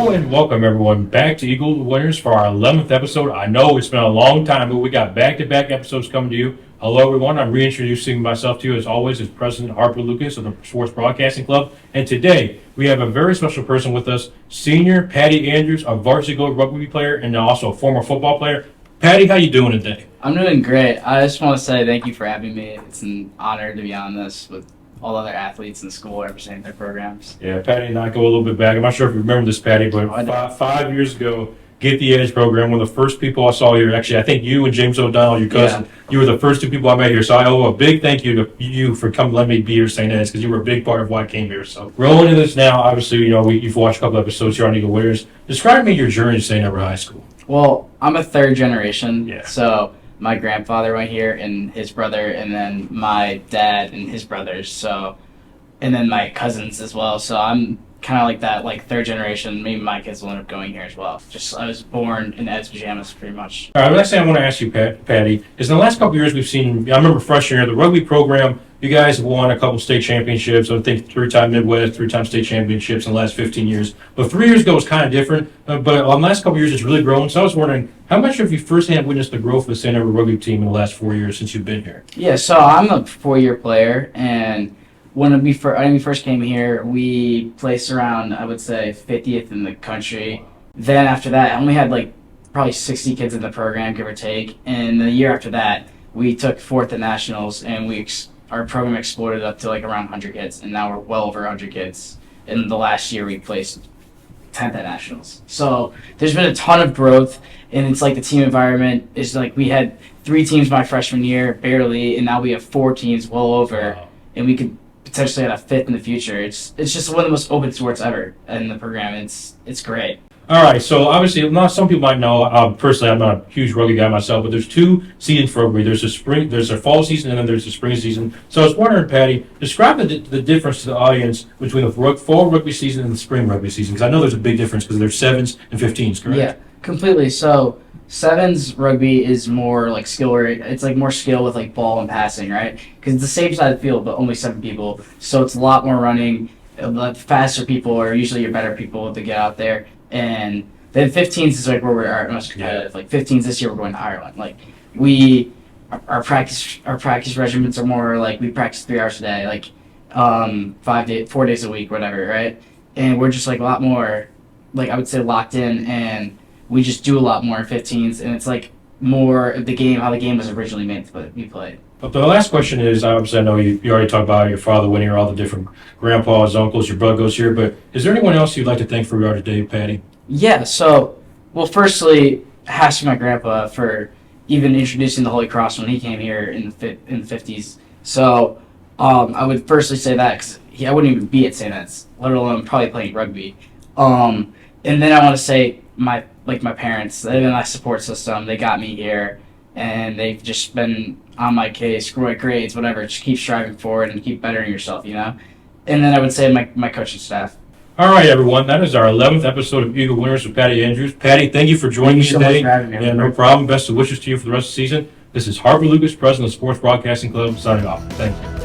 Hello and welcome everyone back to Eagle Winners for our 11th episode. I know it's been a long time, but we got back-to-back episodes coming to you. Hello everyone, I'm reintroducing myself to you as always as President Harper Lucas of the Sports Broadcasting Club. And today we have a very special person with us, Senior Paddy Andrews, a Varsity Gold Rugby player and also a former football player. Paddy, how you doing today? I'm doing great. I just want to say thank you for having me. It's an honor to be on this with all other athletes in the school representing their programs. Yeah, Paddy and I go a little bit back. I'm not sure if you remember this, Paddy, but five years ago, Get the Edge program, one of the first people I saw here. Actually, I think you and James O'Donnell, your cousin, you were the first two people I met here. So I owe a big thank you to you for coming letting me be here at St. Ed's because you were a big part of why I came here. So rolling into this now, obviously, you've watched a couple episodes here on Eagle Winners. Describe me your journey to St. Edward High School. Well, I'm a third generation, so my grandfather went here and his brother, and then my dad and his brothers, and then my cousins as well. So I'm kind of like that, third generation. Maybe my kids will end up going here as well. I was born in Ed's pajamas, pretty much. All right, the next thing I want to ask you, Paddy, is in the last couple of years we've seen, I remember freshman year, the rugby program, you guys have won a couple state championships, I think 3-time Midwest, 3-time state championships in the last 15 years. But 3 years ago was kind of different, but the last couple of years it's really grown. So I was wondering, how much have you firsthand witnessed the growth of the St. Edward rugby team in the last 4 years since you've been here? Yeah, so I'm a 4-year player, and when we first came here, we placed around, I would say, 50th in the country. Then after that, I only had probably 60 kids in the program, give or take. And the year after that, we took 4th at nationals, and our program exploded up to around 100 kids, and now we're well over 100 kids. In the last year, we placed 10th at nationals. So there's been a ton of growth, and it's the team environment is we had 3 teams my freshman year, barely, and now we have 4 teams well over, and we could potentially at a 5th in the future. It's just one of the most open sports ever in the program. It's great. All right, so obviously, some people might know. Personally, I'm not a huge rugby guy myself, but there's 2 seasons for rugby. There's a fall season, and then there's a spring season. So I was wondering, Paddy, describe the difference to the audience between the fall rugby season and the spring rugby season, because I know there's a big difference because there's 7s and 15s, correct? Yeah, completely. So 7s rugby is more skill. It's more skill with ball and passing, right? Because it's the same side of the field, but only 7 people. So it's a lot more running. The faster people are usually your better people to get out there. And then 15s is where we're at most competitive. 15s this year we're going to Ireland. Our practice regimens are more we practice 3 hours a day, 4 days a week, whatever, right? And we're just a lot more I would say locked in, and we just do a lot more in 15s, and it's more of the game, how the game was originally meant to be played. But the last question is, obviously I know you already talked about your father winning, all the different grandpas, uncles, your brother goes here, but is there anyone else you'd like to thank for your today, Paddy? Yeah, firstly, it has to be my grandpa for even introducing the Holy Cross when he came here in the 50s. So I would firstly say that because I wouldn't even be at St. Ed's, let alone probably playing rugby. And then I want to say my parents, they've been my support system. They got me here, and they've just been on my case, great grades, whatever. Just keep striving forward and keep bettering yourself, And then I would say my coaching staff. All right, everyone. That is our 11th episode of Eagle Winners with Paddy Andrews. Paddy, thank you for joining me today. Thank you so much for having me. Yeah, no problem. Best of wishes to you for the rest of the season. This is Harper Lucas, President of the Sports Broadcasting Club, signing off. Thank you.